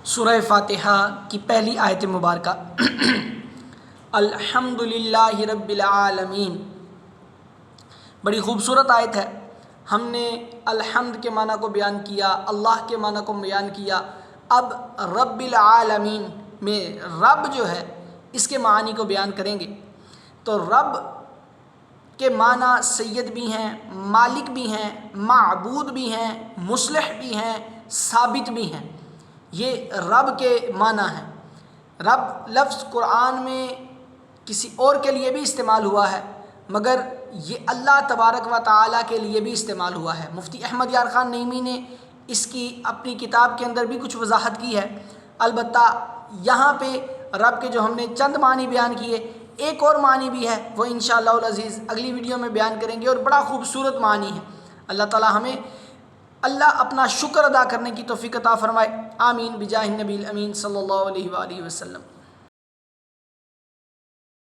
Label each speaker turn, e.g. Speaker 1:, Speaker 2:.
Speaker 1: سورہ فاتحہ کی پہلی آیت مبارکہ الحمدللہ رب العالمین، بڑی خوبصورت آیت ہے۔ ہم نے الحمد کے معنی کو بیان کیا، اللہ کے معنی کو بیان کیا، اب رب العالمین میں رب جو ہے اس کے معانی کو بیان کریں گے۔ تو رب کے معنی سید بھی ہیں، مالک بھی ہیں، معبود بھی ہیں، مصلح بھی ہیں، ثابت بھی ہیں۔ یہ رب کے معنی ہیں۔ رب لفظ قرآن میں کسی اور کے لیے بھی استعمال ہوا ہے، مگر یہ اللہ تبارک و تعالیٰ کے لیے بھی استعمال ہوا ہے۔ مفتی احمد یار خان نعیمی نے اس کی اپنی کتاب کے اندر بھی کچھ وضاحت کی ہے۔ البتہ یہاں پہ رب کے جو ہم نے چند معنی بیان کیے، ایک اور معنی بھی ہے، وہ انشاءاللہ العزیز اگلی ویڈیو میں بیان کریں گے، اور بڑا خوبصورت معنی ہے۔ اللہ تعالیٰ ہمیں اپنا شکر ادا کرنے کی توفیق عطا فرمائے۔ آمین بجاہ النبی الامین صلی اللہ علیہ وآلہ وسلم۔